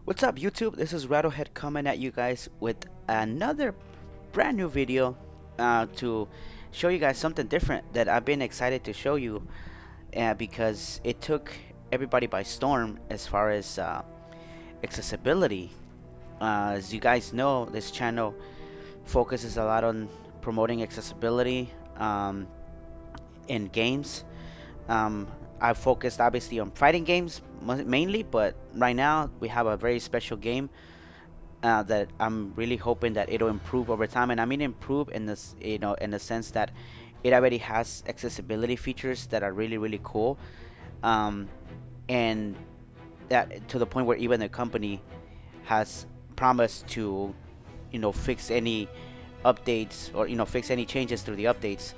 What's up, YouTube? This is Rattlehead coming at you guys with another brand new video to show you guys something different that I've been excited to show you because it took everybody by storm as far as accessibility. As you guys know, this channel focuses a lot on promoting accessibility in games. Um, I focused obviously on fighting games mainly, but right now we have a very special game that I'm really hoping that it'll improve over time. And I mean improve in this, in the sense that it already has accessibility features that are really really cool, um, and that to the point where even the company has promised to, fix any updates or fix any changes through the updates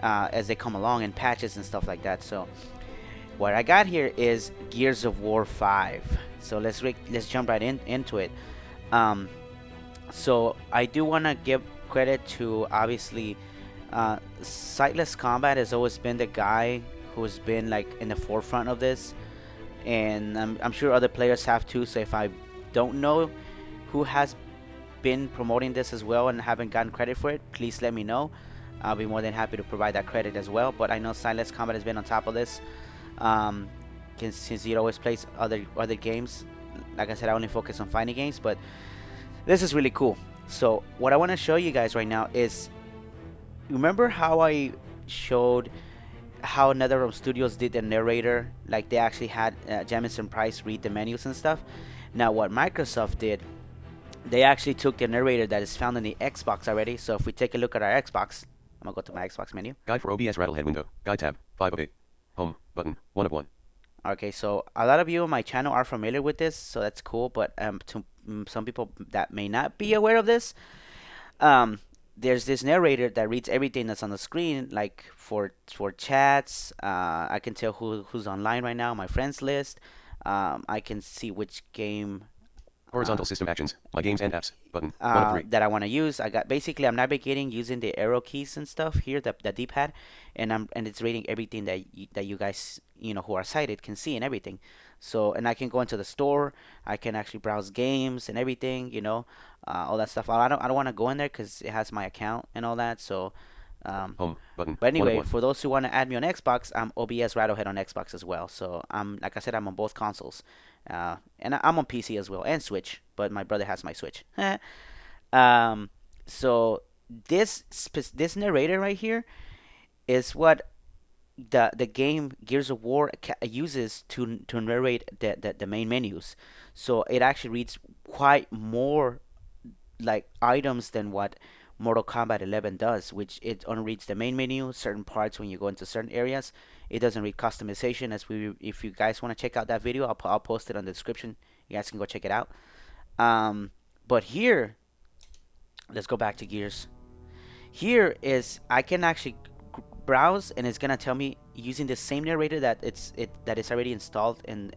as they come along and patches and stuff like that. So what I got here is Gears of War 5. So let's jump right into it. Um, so I do want to give credit to obviously Sightless Combat has always been the guy who's been like in the forefront of this, and I'm sure other players have too. So if I don't know who has been promoting this as well and haven't gotten credit for it, please let me know. I'll be more than happy to provide that credit as well. But I know Sightless Combat has been on top of this um, since he always plays other games. Like I said, I only focus on fighting games, but this is really cool. So what I want to show you guys right now is, remember how I showed how NetherRealm Studios did the narrator, like they actually had Jamison Price read the menus and stuff. Now what Microsoft did, they actually took the narrator that is found in the Xbox already. So if we take a look at our Xbox, I'm gonna go to my Xbox menu. Guide for OBS Rattlehead window. Guide tab. 5 of 8. Home. Button. 1 of 1. Okay, so a lot of you on my channel are familiar with this, so that's cool. But to some people that may not be aware of this, um, there's this narrator that reads everything that's on the screen, like for chats. I can tell who's online right now, my friends list. I can see which game Horizontal system actions. My games and apps. Button. 1 of 3. that I want to use. I got basically I'm navigating using the arrow keys and stuff here, the D-pad, and it's reading everything that you guys who are sighted can see and everything. So and I can go into the store. I can actually browse games and everything, all that stuff. I don't want to go in there because it has my account and all that. So Home. Button. but 1 of anyway, 1. for those who want to add me on Xbox, I'm OBS Rattlehead on Xbox as well. So I'm like I said, I'm on both consoles, and I'm on PC as well and Switch. But my brother has my Switch. um, so this narrator right here is what the game Gears of War uses to narrate the main menus. So it actually reads quite more like items than what Mortal Kombat 11 does, which it only reads the main menu, certain parts when you go into certain areas. It doesn't read customization. If you guys want to check out that video, I'll post it on the description. You guys can go check it out. But here, let's go back to Gears. Here is I can actually browse, and it's gonna tell me using the same narrator that is already installed in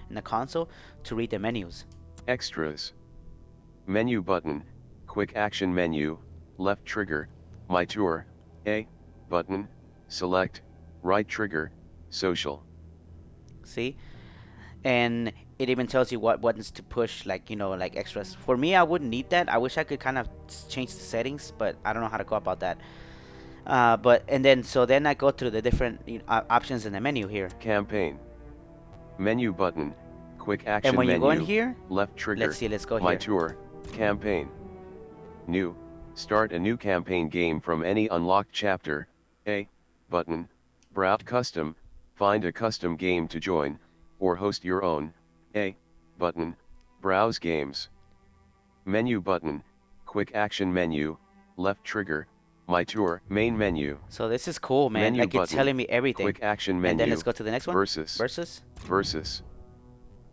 the console to read the menus. Extras. Menu button. Quick action menu. Left trigger. My tour. A. Button. Select. Right trigger. Social. See, and it even tells you what buttons to push, like like extras. For me, I wouldn't need that. I wish I could kind of change the settings, but I don't know how to go about that. But and then I go through the different options in the menu here. Campaign. Menu button. Quick action And when menu. you go in here, Left trigger. let's go My here. tour. Campaign. New. Start a new campaign game from any unlocked chapter. A. Button. Browse custom. Find a custom game to join, or host your own. A. Button. Browse games. Menu button. Quick action menu. Left trigger. My tour. Main menu. So this is cool, man. Menu Like it's button. telling me everything. Quick action menu. And then let's go to the next one. Versus. Versus.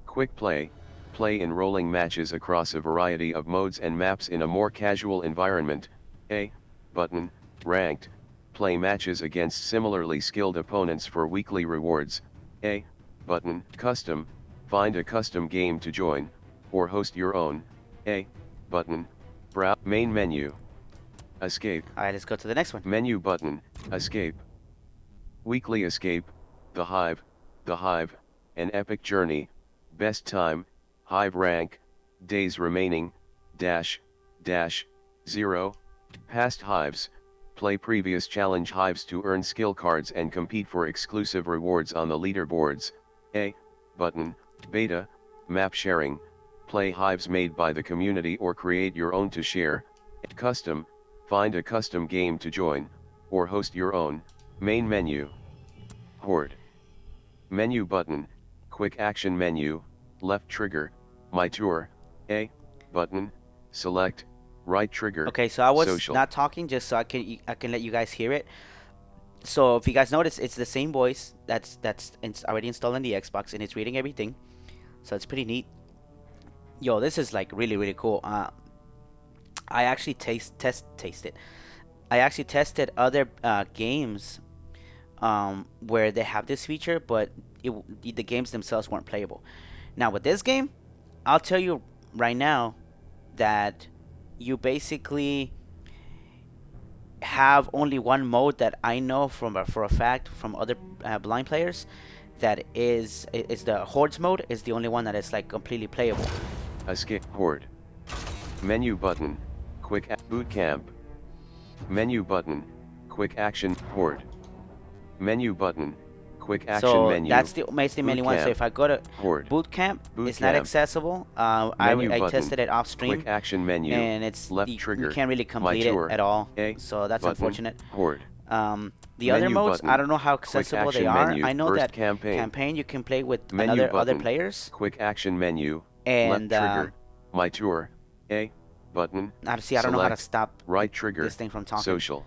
Quick play. Play in rolling matches across a variety of modes and maps in a more casual environment. A. Button. Ranked. Play matches against similarly skilled opponents for weekly rewards. A. Button. Custom. Find a custom game to join, or host your own. A. Button. Browse. Main menu. Escape. Alright, let's go to the next one. Menu button. Escape. Weekly escape. The Hive. An epic journey. Best time. Hive rank. days remaining, dash, dash, 0, past hives, play previous challenge hives to earn skill cards and compete for exclusive rewards on the leaderboards, A, button, beta, map sharing, play hives made by the community or create your own to share, custom, find a custom game to join, or host your own, main menu, horde, menu button, quick action menu, left trigger, my tour, A, button, select, right trigger, Okay, so I was social. not talking just so I can let you guys hear it. So if you guys notice, it's the same voice that's already installed on the Xbox, and it's reading everything. So it's pretty neat. Yo, this is like really cool. I actually tasted. I actually tested other games where they have this feature, but the games themselves weren't playable. Now with this game, I'll tell you right now that you basically have only one mode that I know for a fact from other blind players, that is the hordes mode, is the only one that is like completely playable. Escape horde. Menu button, boot camp. Menu button, quick action horde. Menu button, quick action So menu. that's the mainly one. So if I go to horde, boot camp, it's not accessible. I tested it off stream. Quick action menu. And it's left trigger. You can't really complete it at all. So that's unfortunate. Horde. The other modes, I don't know how accessible they are. I know that campaign you can play with other players. Quick action menu. And left trigger. My tour. A button. I don't know how to stop right trigger. this thing from talking. Social.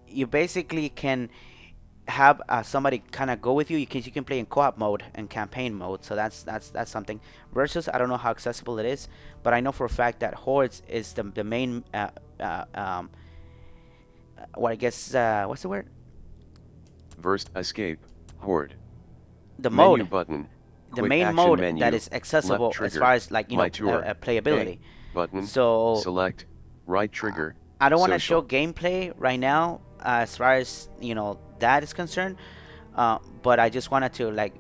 You basically can have somebody kind of go with you. You can play in co-op mode and campaign mode. So that's something. Versus, I don't know how accessible it is, but I know for a fact that Hordes is the main what I guess what's the word? Verse escape horde. The menu mode button. The main mode menu, that is accessible as far as like playability. Button. So select right trigger. I don't want to show gameplay right now as far as that is concerned, but I just wanted to like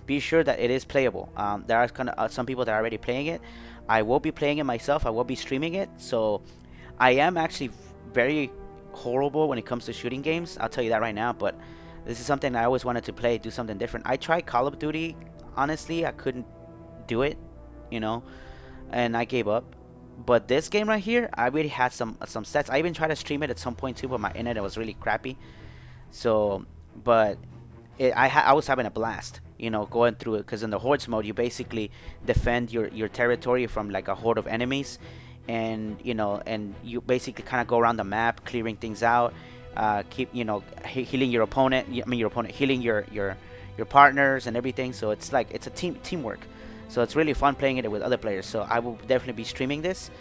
be sure that it is playable. There are kind of some people that are already playing it. I will be playing it myself. I will be streaming it. So I am actually very horrible when it comes to shooting games. I'll tell you that right now. But this is something I always wanted to play, do something different. I tried Call of Duty. Honestly, I couldn't do it, and I gave up. But this game right here, I really had some sets. I even tried to stream it at some point too, but my internet was really crappy. So, but I was having a blast, going through it, because in the Hordes mode, you basically defend your territory from like a horde of enemies, and and you basically kind of go around the map, clearing things out, keep healing your opponent. Healing your partners and everything. So it's like it's a teamwork. So it's really fun playing it with other players. So I will definitely be streaming this,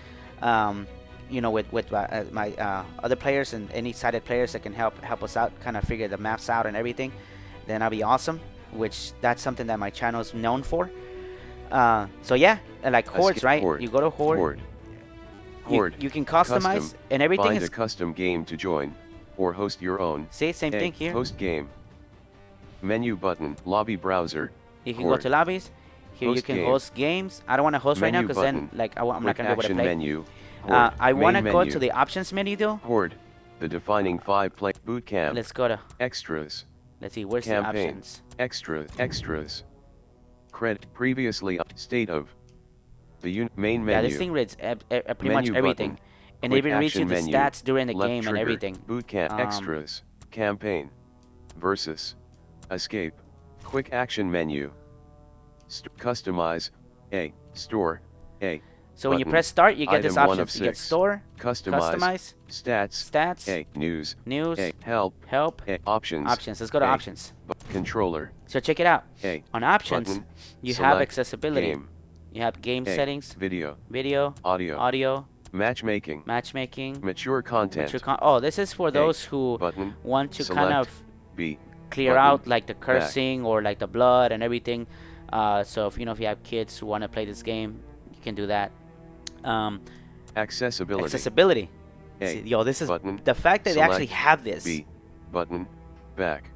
with my other players and any sighted players that can help us out, kind of figure the maps out and everything. Then I'll be awesome. Which that's something that my channel is known for. So yeah, like Hordes, right? Horde. You go to Horde. You can customize custom, and everything. Find a custom game to join, or host your own. See, same thing here. Host game. Menu button. Lobby browser. You can go to lobbies. Here you can host games. I don't want to host right now because then I'm not gonna be able to play. Menu. I want to go to the options menu though. Horde. The defining 5-play boot camp. Let's go to extras. Let's see, where's campaign. the options? Extras. Previously state of the main menu. Yeah, this thing reads pretty much everything, button. And it even reads you the menu. stats during the Left game trigger. and everything. Boot camp. Extras. Campaign. Versus. Escape. Quick action menu. Customize. A. Store. A. So when you press start, you get this Item option. You get store, customize. Stats. A. News. A. Help. A. Options. Let's go to options. Controller. So check it out. A. On options, button. you Select. have accessibility. Game. You have game A. settings, Video. audio, Matchmaking. Mature content. oh, this is for those who button. want to Select. kind of B. clear button. out like the cursing or like the blood and everything. So if you have kids who want to play this game, you can do that. Accessibility. A. See, yo, this is button. the fact that Select. they actually have this. B. Button. Back.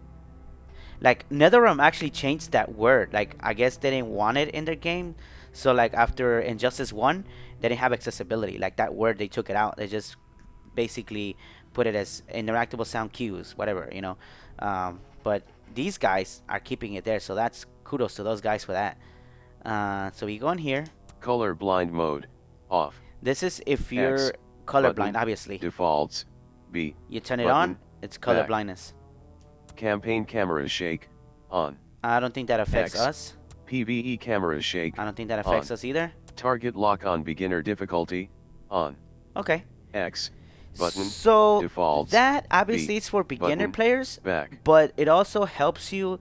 Like NetherRealm actually changed that word. Like I guess they didn't want it in their game, So like after Injustice 1, they didn't have accessibility. Like that word, they took it out. They just basically put it as interactable sound cues, whatever, you know. But these guys are keeping it there, so that's kudos to those guys for that. So we go in here. Color blind mode, off. This is if X, you're colorblind, button, obviously. defaults, B, You turn it on, button, it's color back. blindness. Campaign cameras shake, on. I don't think that affects X, us. PvE cameras shake, I don't think that affects on. us either. Target lock on beginner difficulty, on. Okay. X, button, So defaults, that obviously B, is for beginner button, players, back. but it also helps you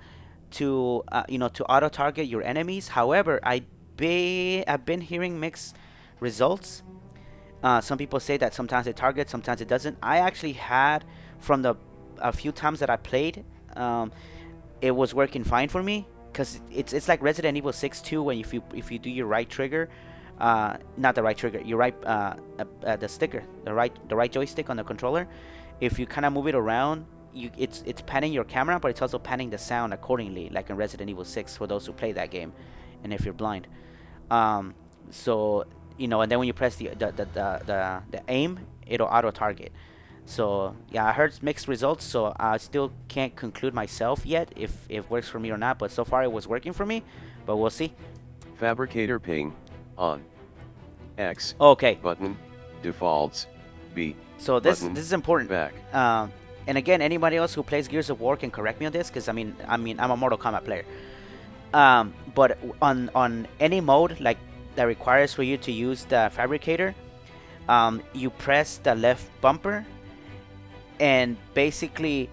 to to auto target your enemies. However, I've been hearing mixed results. Some people say that sometimes it targets, sometimes it doesn't. I actually had from the a few times that I played, um, it was working fine for me because it's like Resident Evil 6 too. When if you do your right trigger, not the right trigger, your right the sticker, the right joystick on the controller, if you kind of move it around, it's panning your camera, but it's also panning the sound accordingly, like in Resident Evil 6 for those who play that game, and if you're blind. Um, so and then when you press the aim, it'll auto target. So yeah, I heard mixed results, so I still can't conclude myself yet if it works for me or not. But so far it was working for me, but we'll see. Fabricator ping, on. X, Okay, button, defaults, B, so button, this is important. back. And again, anybody else who plays Gears of War can correct me on this, because I'm a Mortal Kombat player. But on any mode like that requires for you to use the Fabricator, you press the left bumper, and basically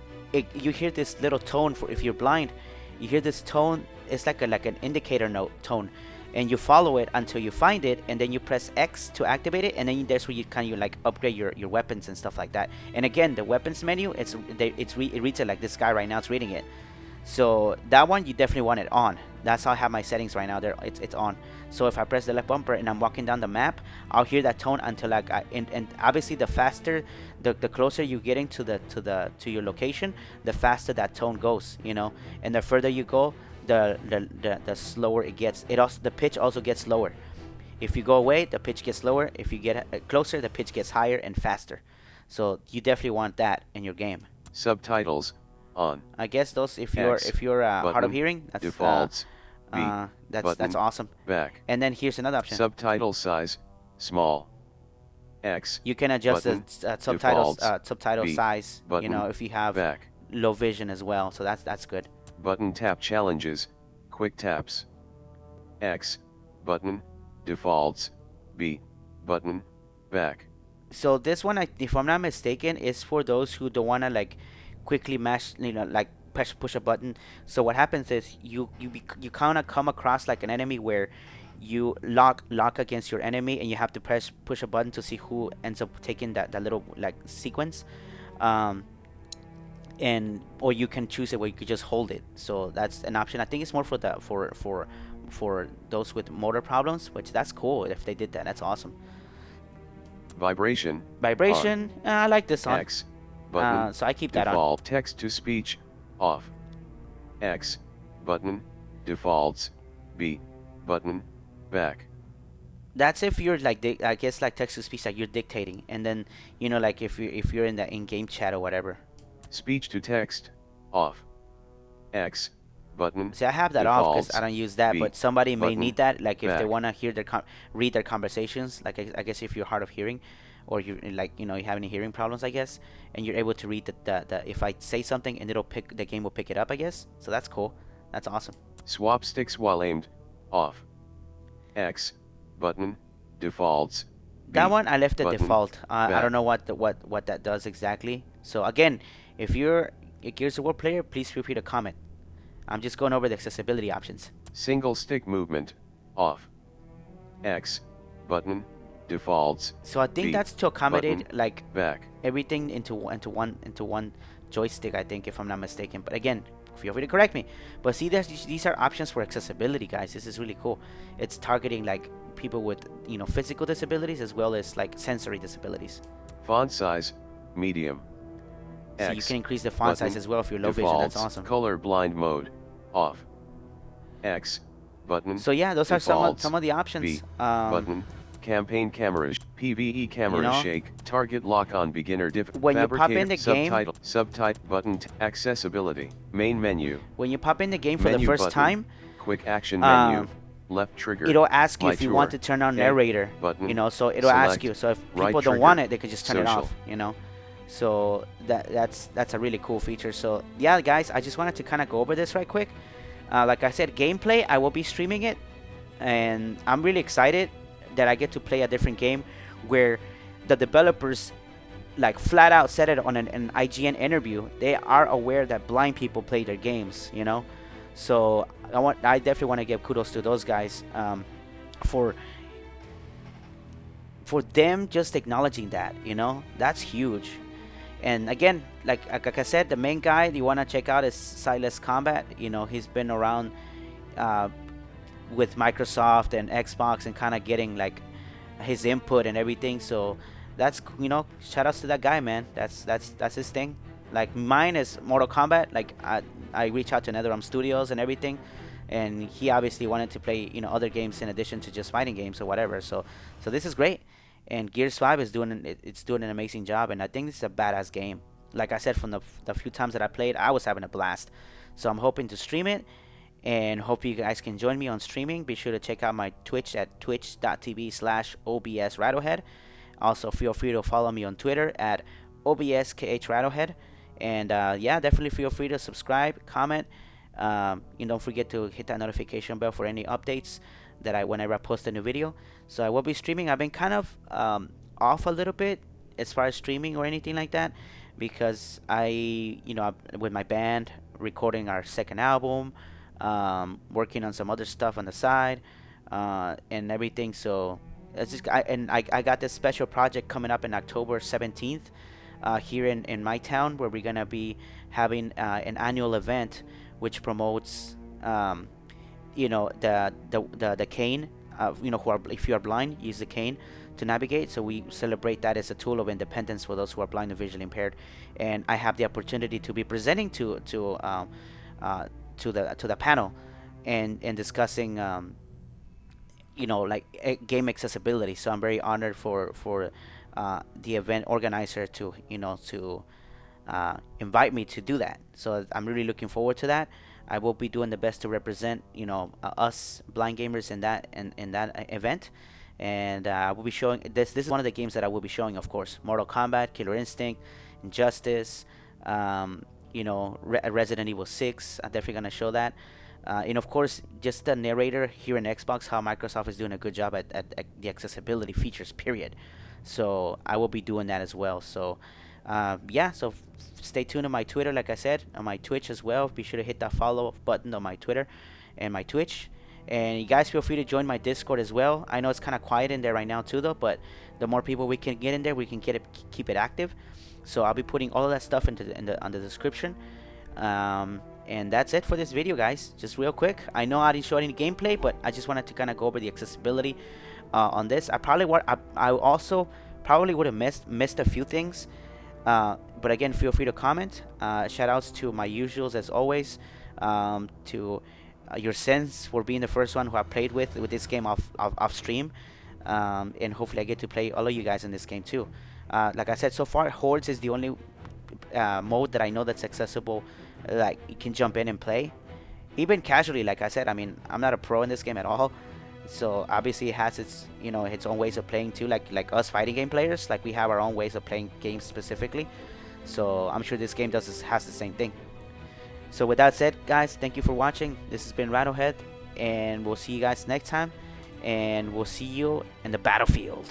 you hear this little tone. For if you're blind, you hear this tone. It's like an indicator note tone, and you follow it until you find it, and then you press X to activate it, and then that's where you kind of like upgrade your weapons and stuff like that. And again, the weapons menu, it reads it like this guy right now is reading it. So that one you definitely want it on. That's how I have my settings right now. There, it's on. So if I press the left bumper and I'm walking down the map, I'll hear that tone until and obviously the faster, the closer you getting to your location, the faster that tone goes. And the further you go, the slower it gets. The pitch also gets lower. If you go away, the pitch gets lower. If you get closer, the pitch gets higher and faster. So you definitely want that in your game. Subtitles, on. I guess those if X, you're hard button, of hearing, that's defaults, B, that's button, awesome. back. And then here's another option. Subtitle size, small. X, You can adjust button, the subtitles defaults, subtitle B, size. button, If you have back. low vision as well, so that's good. Button tap challenges, quick taps. X, button, defaults, B, button, back. So this one, if I'm not mistaken, is for those who don't wanna like quickly mash, like push a button. So what happens is you kind of come across like an enemy where you lock against your enemy, and you have to push a button to see who ends up taking that little like sequence. Um, and or you can choose it where you could just hold it. So that's an option. I think it's more for the for those with motor problems, which that's cool if they did that. That's awesome. Vibration, Vibration, I like this on. X, button, So I keep that on. default text to speech, off. X, button, defaults, B, button, back. That's if you're like I guess like text to speech, like you're dictating, and then like if you're in the in-game chat or whatever. Speech to text, off. X, button, See, I have that off because defaults, I don't use that, B, but somebody may button, need that, like if they back. want to hear read their conversations, like I guess if you're hard of hearing, or you like you have any hearing problems, I guess, and you're able to read the if I say something, and the game will pick it up, I guess. So that's cool. That's awesome. Swap sticks while aimed, off. X, button, defaults, B, That one I left the button, default. I back. don't know what that does exactly. So again, if you're a Gears of War player, please feel free to comment. I'm just going over the accessibility options. Single stick movement, off. X, button, defaults, So I think B, that's to accommodate button, like back. everything into one joystick, I think, if I'm not mistaken. But again, feel free to correct me. But see, these are options for accessibility, guys. This is really cool. It's targeting like people with physical disabilities as well as like sensory disabilities. Font size, medium. So X, you can increase the font button, size as well if you're low vision. defaults, That's awesome. color blind mode, off. X, button, So yeah, those are defaults, some of the B, options. button, campaign cameras, PvE You cameras know, shake, target lock on beginner when you pop fabricator, in the game, subtitle, button, accessibility, main menu, when you pop in the game for the menu first button, time, quick action menu, um, left trigger, it'll ask you fly if you want tour, to turn on A, narrator. You button, know, so it'll ask select, you. So if right people don't want trigger, it, they could just turn it social. off. You know, so that's a really cool feature. So yeah, guys, I just wanted to kind of go over this right quick. Like I said, gameplay, I will be streaming it, and I'm really excited that I get to play a different game where the developers like flat out said it on an IGN interview. They are aware that blind people play their games, you know. So I definitely want to give kudos to those guys, for them just acknowledging that, you know, that's huge. And again, like I said, the main guy you want to check out is Silas Combat. You know, he's been around uh, with Microsoft and Xbox and kind of getting like his input and everything. So that's, you know, shout outs to that guy, man. That's his thing. Like mine is Mortal Kombat. Like I reach out to NetherRealm Studios and everything, and he obviously wanted to play, you know, other games in addition to just fighting games or whatever. So this is great, and Gears 5 is it's doing an amazing job, and I think this is a badass game. Like I said, from the few times that I played, I was having a blast. So I'm hoping to stream it, and hope you guys can join me on streaming. Be sure to check out my Twitch at twitch.tv/obsrattlehead. Also, feel free to follow me on Twitter at obskhrattlehead. And yeah, definitely feel free to subscribe, comment. And don't forget to hit that notification bell for any updates that whenever I post a new video. So I will be streaming. I've been kind of off a little bit as far as streaming or anything like that, because with my band, recording our second album, working on some other stuff on the side, and everything. So I got this special project coming up in October 17th, here in my town, where we're gonna be having an annual event which promotes, the cane. If you are blind, use the cane to navigate. So we celebrate that as a tool of independence for those who are blind and visually impaired. And I have the opportunity to be presenting to the panel, and discussing, like game accessibility. So I'm very honored for the event organizer to invite me to do that. So I'm really looking forward to that. I will be doing the best to represent, us blind gamers in that event. And I will be showing this. This is one of the games that I will be showing, of course. Mortal Kombat, Killer Instinct, Injustice, Resident Evil 6. I'm definitely gonna show that. And of course, just the narrator here in Xbox, how Microsoft is doing a good job at the accessibility features, period. So I will be doing that as well. So yeah, so stay tuned on my Twitter, like I said, on my Twitch as well. Be sure to hit that follow button on my Twitter and my Twitch. And you guys feel free to join my Discord as well. I know it's kind of quiet in there right now too, though, but the more people we can get in there, we can keep it active. So I'll be putting all of that stuff on the description. And that's it for this video, guys. Just real quick. I know I didn't show any gameplay, but I just wanted to kind of go over the accessibility on this. I also probably would have missed a few things. But again, feel free to comment. Shout outs to my usuals as always. To your sense for being the first one who I played with this game off stream. And hopefully I get to play all of you guys in this game too. Like I said, so far Hordes is the only mode that I know that's accessible. Like you can jump in and play, even casually. Like I said, I mean, I'm not a pro in this game at all. So obviously it has its own ways of playing too, like us fighting game players. Like we have our own ways of playing games specifically. So I'm sure this game has the same thing. So with that said, guys, thank you for watching. This has been Rattlehead, and we'll see you guys next time. And we'll see you in the battlefield.